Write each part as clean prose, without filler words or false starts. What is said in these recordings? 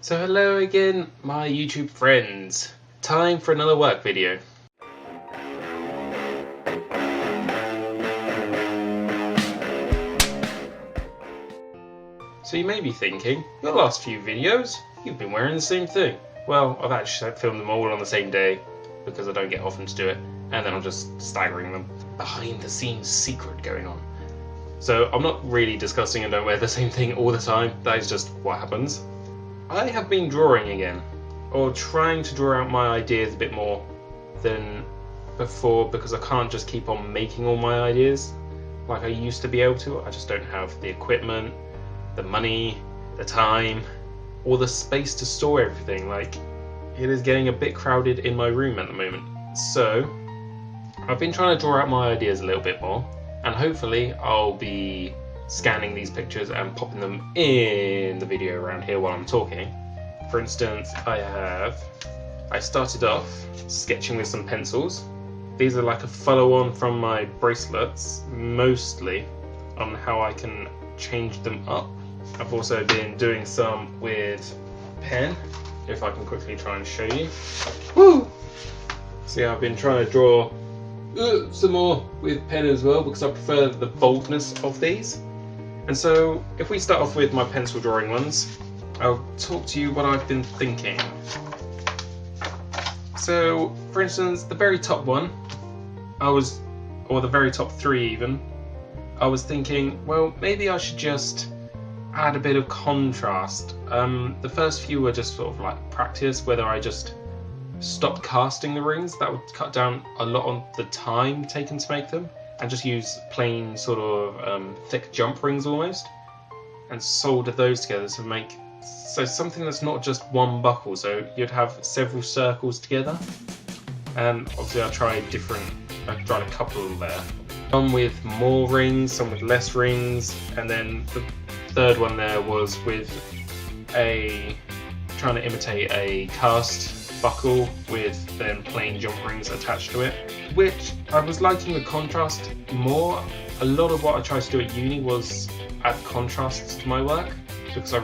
So hello again, my YouTube friends. Time for another work video. So you may be thinking, your last few videos, you've been wearing the same thing. Well, I've actually filmed them all on the same day because I don't get often to do it, and then I'm just staggering them. Behind the scenes secret going on. So I'm not really discussing and don't wear the same thing all the time, that is just what happens. I have been drawing again, or trying to draw out my ideas a bit more than before because I can't just keep on making all my ideas like I used to be able to. I just don't have the equipment, the money, the time, or the space to store everything. Like, it is getting a bit crowded in my room at the moment. So I've been trying to draw out my ideas a little bit more, and hopefully I'll be scanning these pictures and popping them in the video around here while I'm talking. For instance, I started off sketching with some pencils. These are like a follow-on from my bracelets, mostly on how I can change them up. I've also been doing some with pen, if I can quickly try and show you. Woo! See, I've been trying to draw some more with pen as well because I prefer the boldness of these. And so, if we start off with my pencil drawing ones, I'll talk to you what I've been thinking. So, for instance, the very top one, or the very top three even, I was thinking, well, maybe I should just add a bit of contrast. The first few were just sort of like practice, whether I just stopped casting the rings, that would cut down a lot on the time taken to make them, and just use plain sort of thick jump rings almost, and solder those together to make something that's not just one buckle, so you'd have several circles together. And obviously I tried a couple there. Some with more rings, some with less rings, and then the third one there was with trying to imitate a cast buckle with then plain jump rings attached to it, which I was liking the contrast more. A lot of what I tried to do at uni was add contrasts to my work because I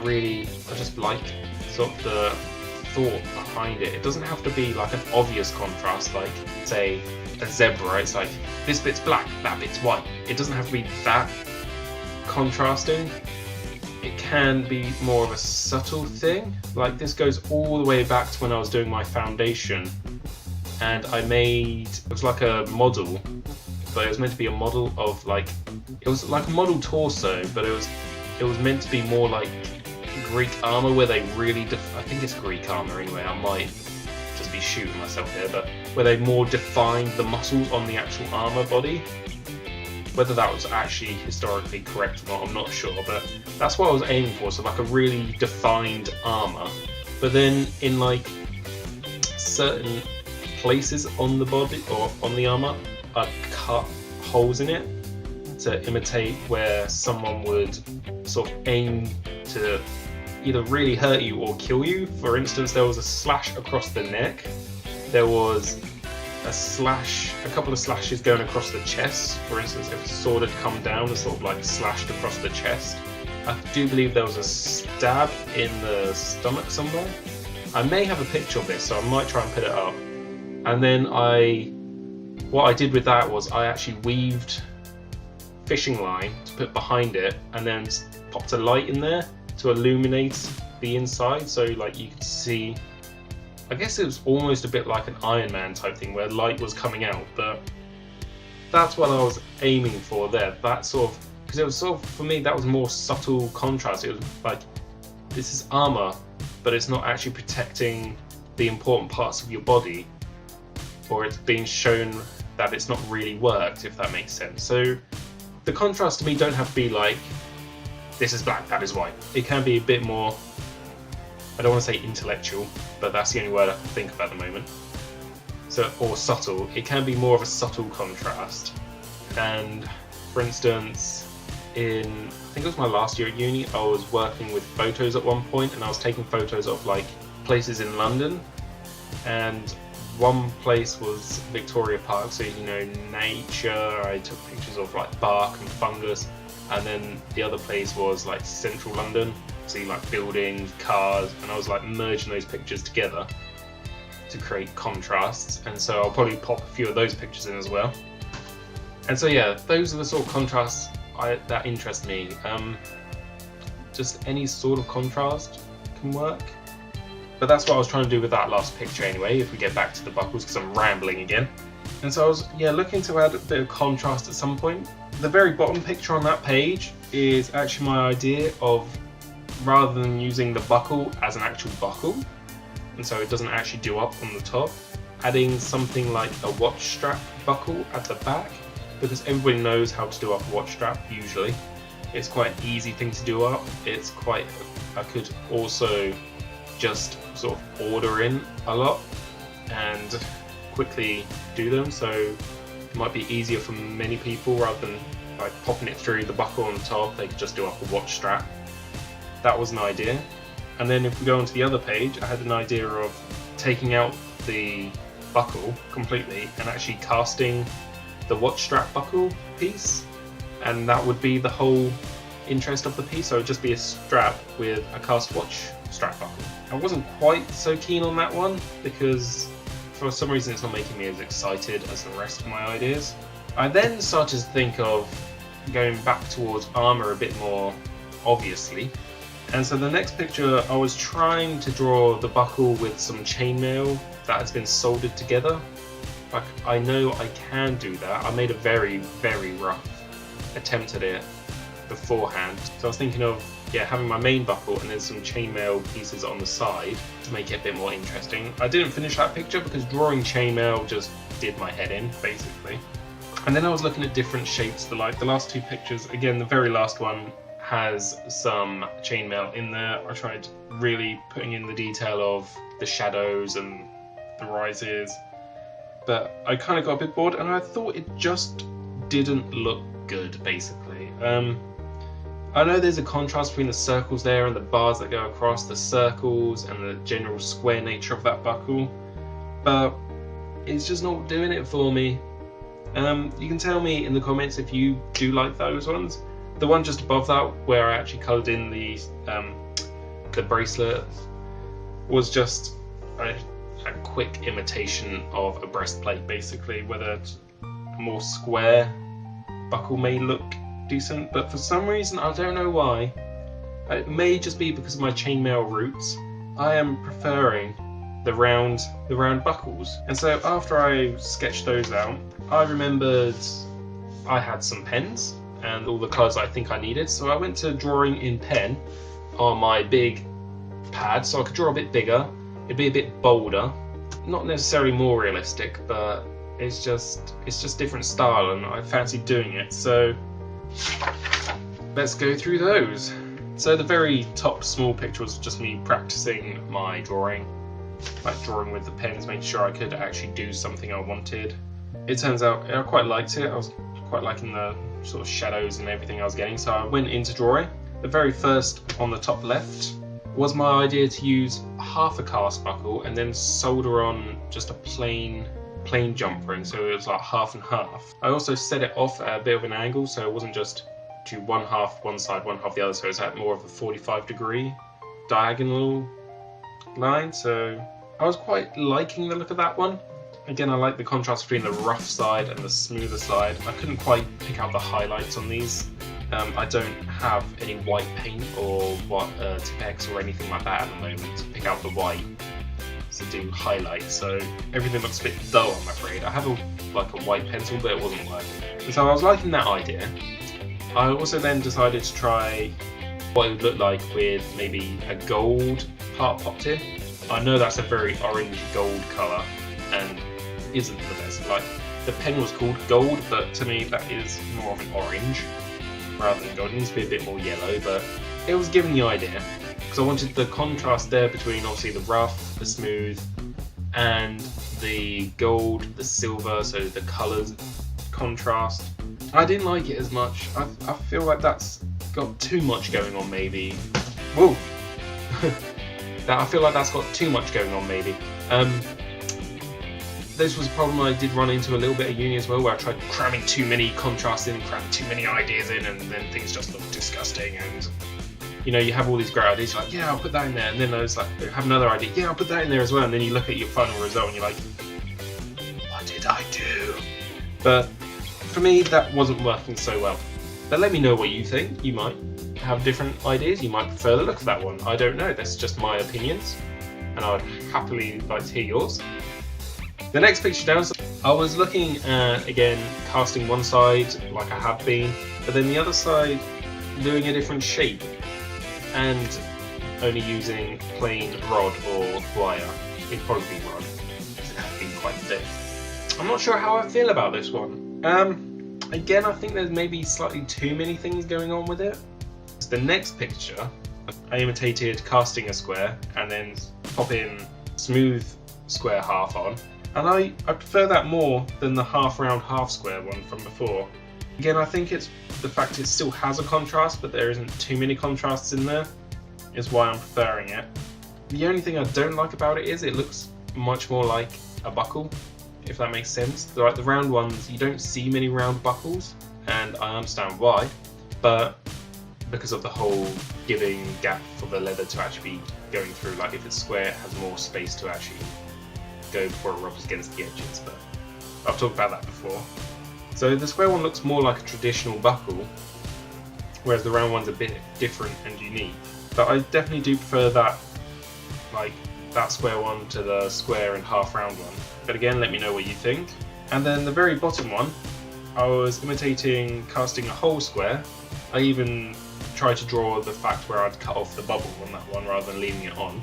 just like sort of the thought behind it. It doesn't have to be like an obvious contrast, like say a zebra, it's like this bit's black, that bit's white. It doesn't have to be that contrasting. It can be more of a subtle thing. Like this goes all the way back to when I was doing my foundation, and it was like a model, but it was meant to be a model of it was like a model torso, but it was meant to be more like Greek armor, where they really I think it's Greek armor anyway, I might just be shooting myself here, but where they more defined the muscles on the actual armor body. Whether that was actually historically correct or not, I'm not sure, but that's what I was aiming for, so like a really defined armor. But then in like certain places on the body or on the armor, I'd cut holes in it to imitate where someone would sort of aim to either really hurt you or kill you. For instance, there was a slash across the neck, there was a couple of slashes going across the chest. For instance, if a sword had come down and sort of like slashed across the chest. I do believe there was a stab in the stomach somewhere. I may have a picture of this, so I might try and put it up. And then what I did with that was I actually weaved fishing line to put behind it, and then popped a light in there to illuminate the inside, so like you could see. I guess it was almost a bit like an Iron Man type thing where light was coming out, but that's what I was aiming for there. That sort of, because it was sort of, for me, that was more subtle contrast. It was like, this is armor, but it's not actually protecting the important parts of your body, or it's being shown that it's not really worked, if that makes sense. So the contrast to me don't have to be like, this is black, that is white. It can be a bit more, I don't want to say intellectual, but that's the only word I can think of at the moment. So, or subtle. It can be more of a subtle contrast. And for instance, I think it was my last year at uni, I was working with photos at one point, and I was taking photos of like places in London. And one place was Victoria Park, so nature. I took pictures of like bark and fungus. And then the other place was like central London, see like buildings, cars, and I was like merging those pictures together to create contrasts, and so I'll probably pop a few of those pictures in as well. And so yeah, those are the sort of contrasts that interest me. Just any sort of contrast can work. But that's what I was trying to do with that last picture anyway, if we get back to the buckles, because I'm rambling again. And so I was looking to add a bit of contrast at some point. The very bottom picture on that page is actually my idea of, rather than using the buckle as an actual buckle, and so it doesn't actually do up on the top, adding something like a watch strap buckle at the back, because everybody knows how to do up a watch strap usually. It's quite an easy thing to do up. It's quite, I could also just sort of order in a lot and quickly do them, so it might be easier for many people rather than like popping it through the buckle on the top. They could just do up a watch strap. That was an idea. And then if we go onto the other page, I had an idea of taking out the buckle completely and actually casting the watch strap buckle piece, and that would be the whole interest of the piece. So it would just be a strap with a cast watch strap buckle. I wasn't quite so keen on that one because for some reason it's not making me as excited as the rest of my ideas. I then started to think of going back towards armor a bit more obviously. And so the next picture, I was trying to draw the buckle with some chainmail that has been soldered together. Like, I know I can do that. I made a very, very rough attempt at it beforehand. So I was thinking of having my main buckle and then some chainmail pieces on the side to make it a bit more interesting. I didn't finish that picture because drawing chainmail just did my head in, basically. And then I was looking at different shapes. The last two pictures, again, the very last one has some chainmail in there. I tried really putting in the detail of the shadows and the rises, but I kind of got a bit bored and I thought it just didn't look good, basically. I know there's a contrast between the circles there and the bars that go across the circles and the general square nature of that buckle, but it's just not doing it for me. You can tell me in the comments if you do like those ones. The one just above that, where I actually coloured in the bracelet, was just a quick imitation of a breastplate, basically. Whether a more square buckle may look decent, but for some reason, I don't know why, it may just be because of my chainmail roots, I am preferring the round buckles. And so after I sketched those out, I remembered I had some pens and all the colours I think I needed, so I went to drawing in pen on my big pad, so I could draw a bit bigger, it'd be a bit bolder, not necessarily more realistic, but it's just different style and I fancied doing it, so let's go through those. So the very top small picture was just me practicing my drawing, like drawing with the pens, making sure I could actually do something I wanted. It turns out I quite liked it. I was quite liking the sort of shadows and everything I was getting, so I went into drawing. The very first on the top left was my idea to use half a cast buckle and then solder on just a plain jump ring, so it was like half and half. I also set it off at a bit of an angle, so it wasn't just to one half one side, one half the other, so it's at more of a 45-degree diagonal line, so I was quite liking the look of that one. Again, I like the contrast between the rough side and the smoother side. I couldn't quite pick out the highlights on these. I don't have any white paint or Tipex or anything like that at the moment to pick out the white to do highlights, so everything looks a bit dull, I'm afraid. I have a white pencil, but it wasn't working. And so I was liking that idea. I also then decided to try what it would look like with maybe a gold part popped in. I know that's a very orange gold colour and isn't the best. Like, the pen was called gold, but to me that is more of an orange rather than gold. It needs to be a bit more yellow, but it was giving the idea because I wanted the contrast there between obviously the rough, the smooth, and the gold, the silver, so the colours contrast. I didn't like it as much. I feel like that's got too much going on, maybe. Whoa! I feel like that's got too much going on, maybe. This was a problem I did run into a little bit at uni as well, where I tried cramming too many contrasts in, cramming too many ideas in, and then things just looked disgusting. And you know, you have all these great ideas, you're like, yeah, I'll put that in there, and then I was like, I have another idea, yeah, I'll put that in there as well, and then you look at your final result and you're like, what did I do? But for me, that wasn't working so well. But let me know what you think. You might have different ideas, you might prefer the look of that one, I don't know, that's just my opinions, and I'd happily like to hear yours. The next picture down, I was looking at, again, casting one side like I have been, but then the other side doing a different shape and only using plain rod or wire. It'd probably be rod, because it has been quite thick. I'm not sure how I feel about this one. Again, I think there's maybe slightly too many things going on with it. The next picture, I imitated casting a square and then popping smooth square half on. And I prefer that more than the half round half square one from before. Again, I think it's the fact it still has a contrast, but there isn't too many contrasts in there, is why I'm preferring it. The only thing I don't like about it is it looks much more like a buckle, if that makes sense. Like the round ones, you don't see many round buckles, and I understand why, but because of the whole giving gap for the leather to actually be going through, like if it's square, it has more space to actually go before it rubs against the edges, but I've talked about that before. So the square one looks more like a traditional buckle, whereas the round one's a bit different and unique. But I definitely do prefer that, like that square one to the square and half round one. But again, let me know what you think. And then the very bottom one, I was imitating casting a whole square. I even tried to draw the fact where I'd cut off the bubble on that one rather than leaving it on.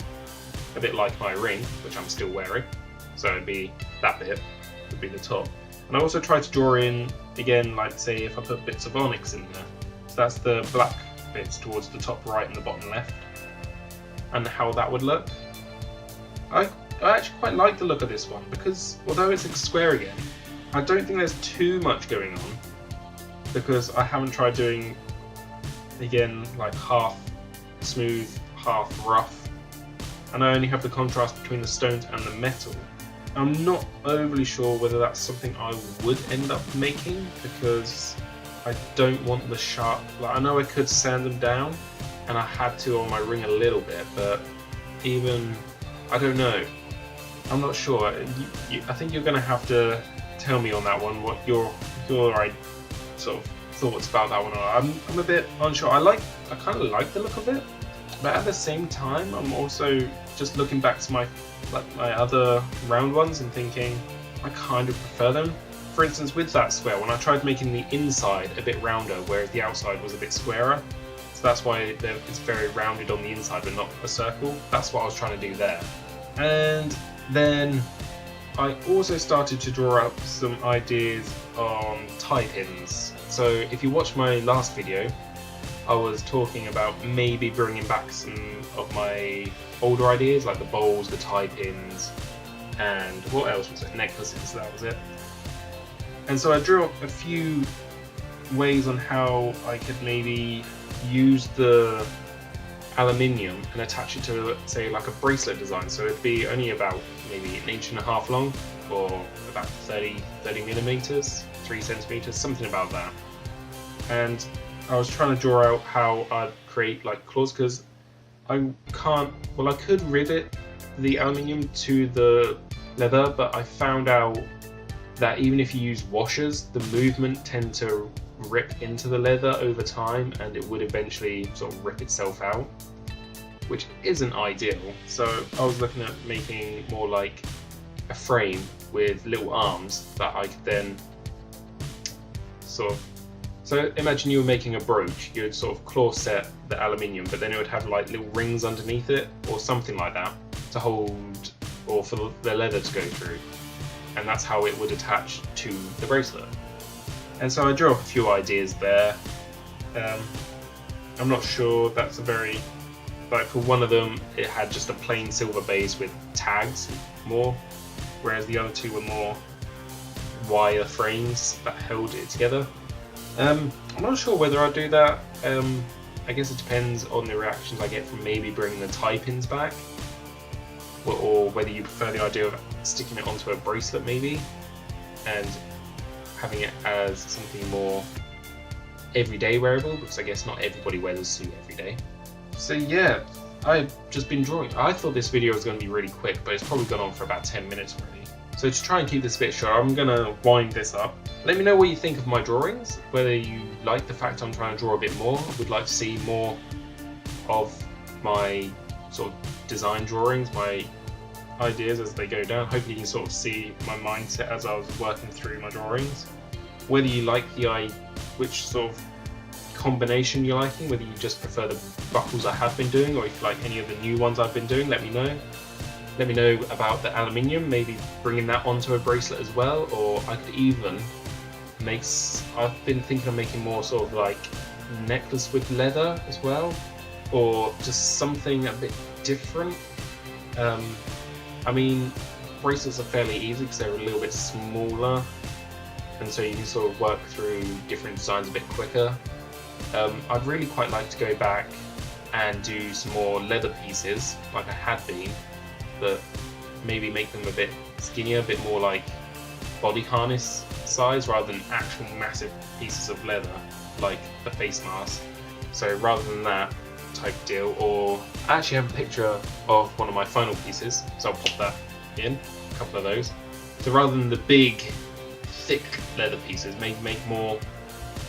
A bit like my ring, which I'm still wearing. So it'd be that bit, would be the top. And I also tried to draw in, again, like say if I put bits of onyx in there. So that's the black bits towards the top right and the bottom left. And how that would look. I actually quite like the look of this one, because although it's a square again, I don't think there's too much going on. Because I haven't tried doing, again, like half smooth, half rough. And I only have the contrast between the stones and the metal. I'm not overly sure whether that's something I would end up making, because I don't want the sharp, like I know I could sand them down, and I had to on my ring a little bit, but even, I don't know, I'm not sure. I think you're going to have to tell me on that one what your sort of thoughts about that one are. I'm a bit unsure. I kind of like the look of it, but at the same time, I'm also just looking back to my other round ones and thinking I kind of prefer them. For instance, with that square, when I tried making the inside a bit rounder, whereas the outside was a bit squarer, so that's why it's very rounded on the inside but not a circle. That's what I was trying to do there. And then I also started to draw up some ideas on tie pins. So if you watched my last video, I was talking about maybe bringing back some of my older ideas, like the bowls, the tie pins, and what else was it? Necklaces, that was it. And so I drew up a few ways on how I could maybe use the aluminium and attach it to, say, like a bracelet design. So it'd be only about maybe 1.5 inches long, or about 30 millimeters, 3 centimeters, something about that. And I was trying to draw out how I'd create like claws, because I could rivet the aluminium to the leather, but I found out that even if you use washers, the movement tend to rip into the leather over time, and it would eventually sort of rip itself out, which isn't ideal. So I was looking at making more like a frame with little arms that I could then sort of, so imagine you were making a brooch, you would sort of claw set the aluminium, but then it would have like little rings underneath it or something like that to hold, or for the leather to go through, and that's how it would attach to the bracelet. And so I drew up a few ideas there. I'm not sure that's a very, like for one of them it had just a plain silver base with tags more, whereas the other two were more wire frames that held it together. I'm not sure whether I'll do that. I guess it depends on the reactions I get from maybe bringing the tie pins back, or whether you prefer the idea of sticking it onto a bracelet maybe, and having it as something more everyday wearable, because I guess not everybody wears a suit every day. So yeah, I've just been drawing. I thought this video was going to be really quick, but it's probably gone on for about 10 minutes already. So to try and keep this a bit short, I'm going to wind this up. Let me know what you think of my drawings, whether you like the fact I'm trying to draw a bit more, would like to see more of my sort of design drawings, my ideas as they go down. Hopefully you can sort of see my mindset as I was working through my drawings. Whether you like which sort of combination you're liking, whether you just prefer the buckles I have been doing, or if you like any of the new ones I've been doing, let me know. Let me know about the aluminium, maybe bringing that onto a bracelet as well, or I could even I've been thinking of making more sort of like necklace with leather as well, or just something a bit different. I mean, bracelets are fairly easy because they're a little bit smaller, and so you can sort of work through different designs a bit quicker. I'd really quite like to go back and do some more leather pieces like I had been, but maybe make them a bit skinnier, a bit more like body harness size rather than actual massive pieces of leather like the face mask. So rather than that type deal, or I actually have a picture of one of my final pieces, so I'll pop that in, a couple of those. So rather than the big thick leather pieces, maybe make more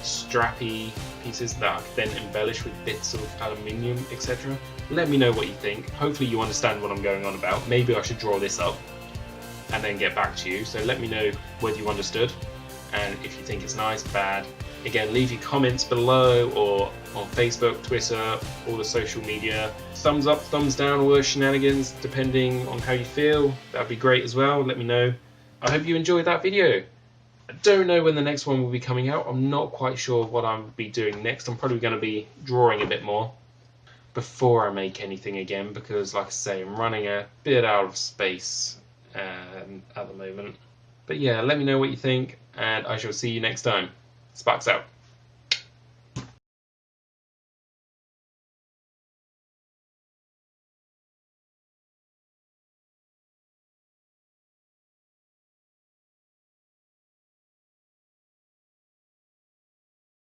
strappy pieces that I could then embellish with bits of aluminium, etc. Let me know what you think. Hopefully you understand what I'm going on about. Maybe I should draw this up and then get back to you. So let me know whether you understood and if you think it's nice, bad. Again, leave your comments below or on Facebook, Twitter, all the social media. Thumbs up, thumbs down, all those shenanigans, depending on how you feel. That'd be great as well. Let me know. I hope you enjoyed that video. I don't know when the next one will be coming out. I'm not quite sure what I'll be doing next. I'm probably going to be drawing a bit more before I make anything again, because like I say, I'm running a bit out of space at the moment. But yeah, let me know what you think, and I shall see you next time. Sparks out.